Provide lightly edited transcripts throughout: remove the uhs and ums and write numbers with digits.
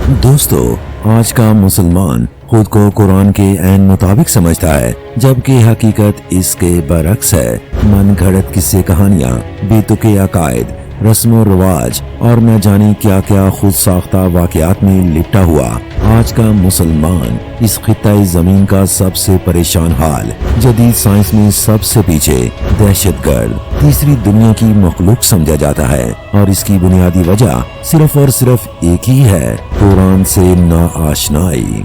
دوستو، آج کا مسلمان خود کو قرآن کے عین مطابق سمجھتا ہے، جبکہ حقیقت اس کے برعکس ہے۔ من گھڑت قصے کہانیاں، بے تکے عقائد، رسم و رواج اور نہ جانے کیا کیا خود ساختہ واقعات میں لپٹا ہوا آج کا مسلمان اس خطۂ زمین کا سب سے پریشان حال، جدید سائنس میں سب سے پیچھے، دہشت گرد، تیسری دنیا کی مخلوق سمجھا جاتا ہے، اور اس کی بنیادی وجہ صرف اور صرف ایک ہی ہے: قرآن سے ناآشنائی۔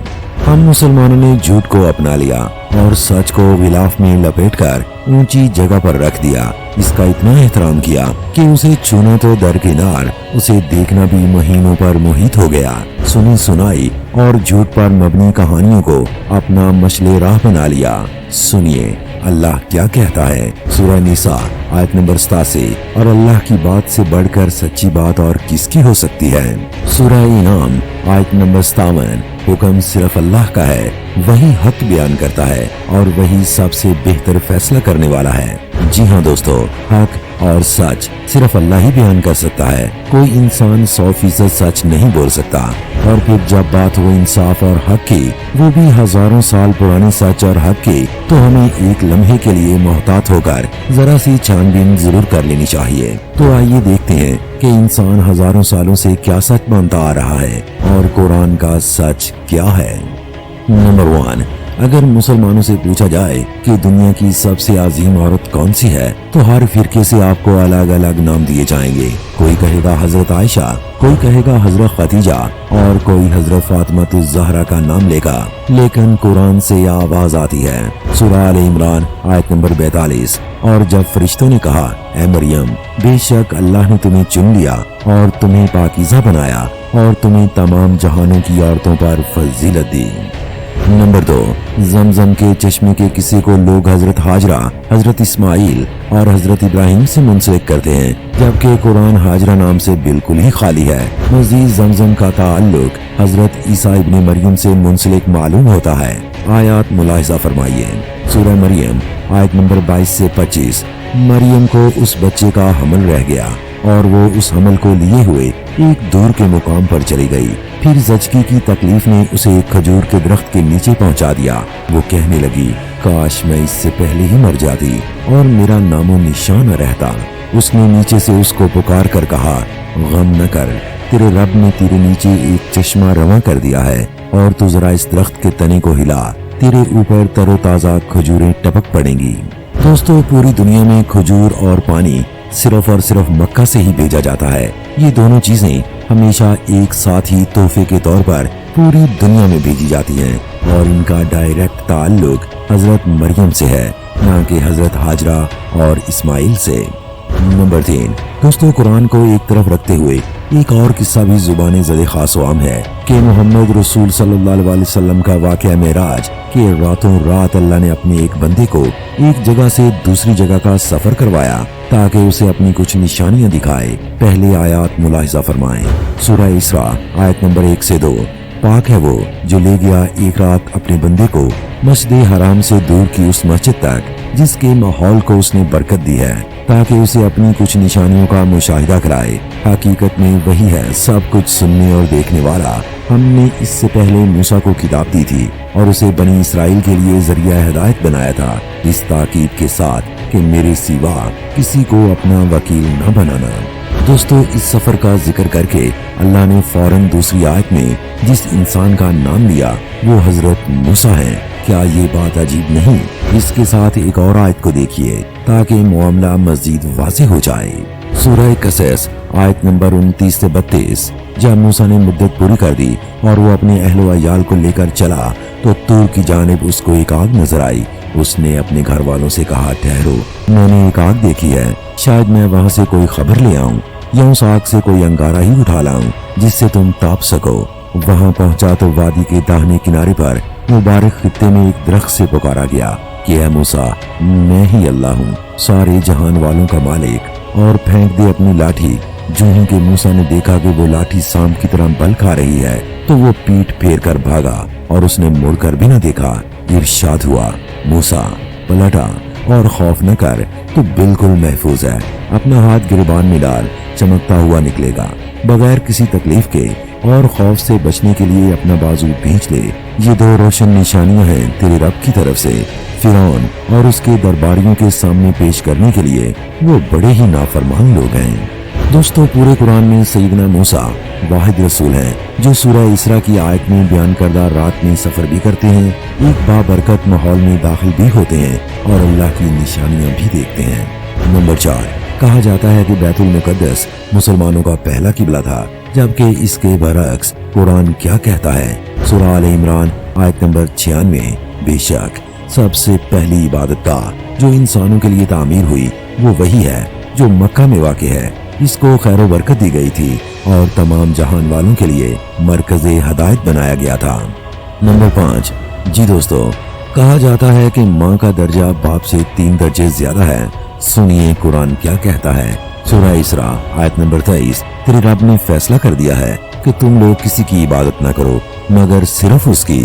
ہم مسلمانوں نے جھوٹ کو اپنا لیا اور سچ کو غلاف میں لپیٹ کر اونچی جگہ پر رکھ دیا، اس کا اتنا احترام کیا کہ اسے چھونا تو درکنار، اسے دیکھنا بھی مہینوں پر محیط ہو گیا۔ سنی سنائی اور جھوٹ پر مبنی کہانیوں کو اپنا مشعل راہ بنا لیا۔ سنیے اللہ کیا کہتا ہے، سورہ نساء آیت نمبر 87۔ اور اللہ کی بات سے بڑھ کر سچی بات اور کس کی ہو سکتی ہے؟ سورہ انعام آیت نمبر 57۔ حکم صرف اللہ کا ہے، وہی حق بیان کرتا ہے اور وہی سب سے بہتر فیصلہ کرنے والا ہے۔ جی ہاں دوستو، حق اور سچ صرف اللہ ہی بیان کر سکتا ہے، کوئی انسان 100% سچ نہیں بول سکتا۔ اور پھر جب بات ہو انصاف اور حق کی، وہ بھی ہزاروں سال پرانی سچ اور حق کی، تو ہمیں ایک لمحے کے لیے محتاط ہو کر ذرا سی چھان بین ضرور کر لینی چاہیے۔ تو آئیے دیکھتے ہیں کہ انسان ہزاروں سالوں سے کیا سچ مانتا آ رہا ہے اور قرآن کا سچ کیا ہے۔ نمبر 1، اگر مسلمانوں سے پوچھا جائے کہ دنیا کی سب سے عظیم عورت کون سی ہے، تو ہر فرقے سے آپ کو الگ الگ نام دیے جائیں گے۔ کوئی کہے گا حضرت عائشہ، کوئی کہے گا حضرت خدیجہ، اور کوئی حضرت فاطمہ الزہرا کا نام لے گا، لیکن قرآن سے یہ آواز آتی ہے، سورہ آل عمران آیت نمبر 42۔ اور جب فرشتوں نے کہا، اے مریم، بے شک اللہ نے تمہیں چن لیا اور تمہیں پاکیزہ بنایا اور تمہیں تمام جہانوں کی عورتوں پر فضیلت دی۔ نمبر 2، زمزم کے چشمے کے قصے کو لوگ حضرت ہاجرہ، حضرت اسماعیل اور حضرت ابراہیم سے منسلک کرتے ہیں، جبکہ قرآن ہاجرہ نام سے بالکل ہی خالی ہے۔ مزید زمزم کا تعلق حضرت عیسیٰ ابن مریم سے منسلک معلوم ہوتا ہے۔ آیات ملاحظہ فرمائیے، سورہ مریم آیت نمبر 22 سے 25۔ مریم کو اس بچے کا حمل رہ گیا اور وہ اس حمل کو لیے ہوئے ایک دور کے مقام پر چلی گئی۔ پھر زچگی کی تکلیف نے اسے ایک کھجور کے درخت کے نیچے پہنچا دیا۔ وہ کہنے لگی، کاش میں اس سے پہلے ہی مر جاتی اور میرا نام و نشان نہ رہتا۔ اس نے نیچے سے اس کو پکار کر کہا، غم نہ کر، تیرے رب نے تیرے نیچے ایک چشمہ رواں کر دیا ہے، اور تو ذرا اس درخت کے تنے کو ہلا، تیرے اوپر تر و تازہ کھجوریں ٹپک پڑیں گی۔ دوستو، پوری دنیا میں کھجور اور پانی صرف اور صرف مکہ سے ہی بھیجا جاتا ہے۔ یہ دونوں چیزیں ہمیشہ ایک ساتھ ہی تحفے کے طور پر پوری دنیا میں بھیجی جاتی ہیں، اور ان کا ڈائریکٹ تعلق حضرت مریم سے ہے، نہ کہ حضرت ہاجرہ اور اسماعیل سے۔ نمبر 3، دوستو، قرآن کو ایک طرف رکھتے ہوئے ایک اور قصہ بھی زبان زد خاص و عام ہے کہ محمد رسول صلی اللہ علیہ وسلم کا واقعہ معراج کہ راتوں رات اللہ نے اپنے ایک بندے کو ایک جگہ سے دوسری جگہ کا سفر کروایا تاکہ اسے اپنی کچھ نشانیاں دکھائے۔ پہلے آیات ملاحظہ فرمائیں، سورہ اسراء آیت نمبر 1 سے 2۔ پاک ہے وہ جو لے گیا ایک رات اپنے بندے کو مسجد حرام سے دور کی اس مسجد تک جس کے ماحول کو اس نے برکت دی ہے، تاکہ اسے اپنی کچھ نشانیوں کا مشاہدہ کرائے۔ حقیقت میں وہی ہے سب کچھ سننے اور دیکھنے والا۔ ہم نے اس سے پہلے موسیٰ کو کتاب دی تھی اور اسے بنی اسرائیل کے لیے ذریعہ ہدایت بنایا تھا، اس تاکید کے ساتھ کہ میرے سوا کسی کو اپنا وکیل نہ بنانا۔ دوستو، اس سفر کا ذکر کر کے اللہ نے فوراً دوسری آیت میں جس انسان کا نام لیا وہ حضرت موسیٰ ہیں۔ کیا یہ بات عجیب نہیں؟ اس کے ساتھ ایک اور آیت کو دیکھیے تاکہ معاملہ مزید واضح ہو جائے۔ سورہ قصص آیت نمبر 29 سے 32۔ جب موسیٰ نے مدت پوری کر دی اور وہ اپنے اہل و عیال کو لے کر چلا تو طور کی جانب اس کو ایک آگ نظر آئی۔ اس نے اپنے گھر والوں سے کہا، ٹھہرو، میں نے ایک آگ دیکھی ہے، شاید میں وہاں سے کوئی خبر لے آؤں یا اس آگ سے کوئی انگارہ ہی اٹھا لاؤں جس سے تم تاپ سکو۔ وہاں پہنچا تو وادی کے داہنے کنارے پر مبارک خطے میں ایک درخت سے پکارا گیا کہ اے موسیٰ، میں ہی اللہ ہوں، سارے جہان والوں کا مالک، اور پھینک دے اپنی لاٹھی۔ جو ہی کہ موسیٰ نے دیکھا کہ وہ لاٹھی سانپ کی طرح بل کھا رہی ہے تو وہ پیٹ پھیر کر بھاگا اور اس نے مڑ کر بھی نہ دیکھا۔ ارشاد ہوا، موسیٰ پلٹا اور خوف نہ کر، تو بالکل محفوظ ہے، اپنا ہاتھ گریبان میں ڈال، چمکتا ہوا نکلے گا، بغیر کسی تکلیف کے اور خوف سے بچنے کے لیے اپنا بازو بھینچ لے۔ یہ دو روشن نشانیاں ہیں تیرے رب کی طرف سے فرعون اور اس کے درباریوں کے سامنے پیش کرنے کے لیے۔ وہ بڑے ہی نافرمان لوگ ہیں۔ دوستو، پورے قرآن میں سیدنا موسیٰ واحد رسول ہیں جو سورہ اسراء کی آیت میں بیان کردہ رات میں سفر بھی کرتے ہیں، ایک بابرکت ماحول میں داخل بھی ہوتے ہیں اور اللہ کی نشانیاں بھی دیکھتے ہیں۔ نمبر 4، کہا جاتا ہے کہ بیت المقدس مسلمانوں کا پہلا قبلہ تھا، جبکہ اس کے برعکس قرآن کیا کہتا ہے؟ سورہ آل عمران آیت نمبر 96۔ بے شک سب سے پہلی عبادت گاہ جو انسانوں کے لیے تعمیر ہوئی وہ وہی ہے جو مکہ میں واقع ہے۔ اس کو خیر و برکت دی گئی تھی اور تمام جہان والوں کے لیے مرکز ہدایت بنایا گیا تھا۔ نمبر 5، جی دوستو، کہا جاتا ہے کہ ماں کا درجہ باپ سے 3 درجے زیادہ ہے۔ سنیے قرآن کیا کہتا ہے۔ سورہ اسراء آیت نمبر 23۔ تیرے رب نے فیصلہ کر دیا ہے کہ تم لوگ کسی کی عبادت نہ کرو مگر صرف اس کی۔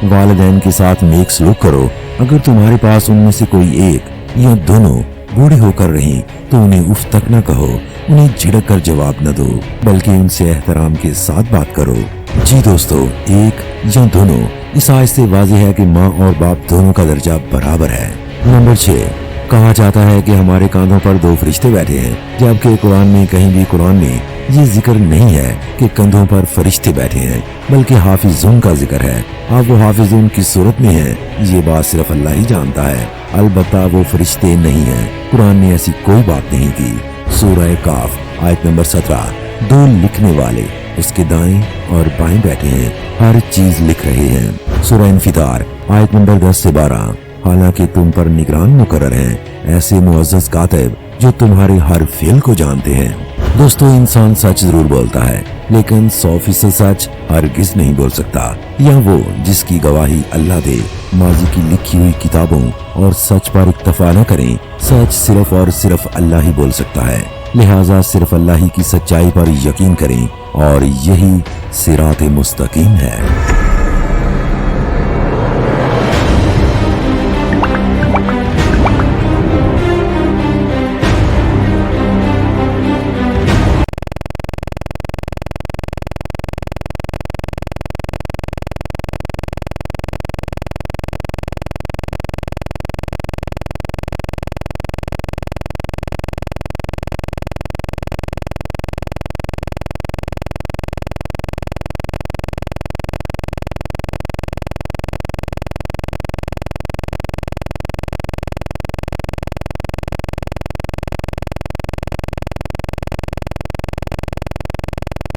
والدین کے ساتھ نیک سلوک کرو۔ اگر تمہارے پاس ان میں سے کوئی ایک یا دونوں بوڑھے ہو کر رہیں تو انہیں اف تک نہ کہو، انہیں جھڑک کر جواب نہ دو، بلکہ ان سے احترام کے ساتھ بات کرو۔ جی دوستو، ایک یا دونوں، اس آیت سے واضح ہے کہ ماں اور باپ دونوں کا درجہ برابر ہے۔ نمبر 6، کہا جاتا ہے کہ ہمارے کاندھوں پر 2 فرشتے بیٹھے ہیں، جبکہ قرآن میں کہیں بھی قرآن میں یہ ذکر نہیں ہے کہ کندھوں پر فرشتے بیٹھے ہیں، بلکہ حافظون کا ذکر ہے۔ اب وہ حافظون کس صورت میں ہیں یہ بات صرف اللہ ہی جانتا ہے، البتہ وہ فرشتے نہیں ہیں۔ قرآن نے ایسی کوئی بات نہیں کی۔ سورہ کاف آیت نمبر 17۔ 2 لکھنے والے اس کے دائیں اور بائیں بیٹھے ہیں، ہر چیز لکھ رہے ہیں۔ سورہ انفطار آیت نمبر 10 سے 12۔ حالانکہ تم پر نگران مقرر ہیں، ایسے معزز کاتب جو تمہارے ہر فعل کو جانتے ہیں۔ دوستو، انسان سچ ضرور بولتا ہے لیکن 100% سچ ہرگز نہیں بول سکتا، یا وہ جس کی گواہی اللہ دے۔ ماضی کی لکھی ہوئی کتابوں اور سچ پر اکتفا نہ کریں، سچ صرف اور صرف اللہ ہی بول سکتا ہے، لہٰذا صرف اللہ ہی کی سچائی پر یقین کریں اور یہی صراط مستقیم ہے۔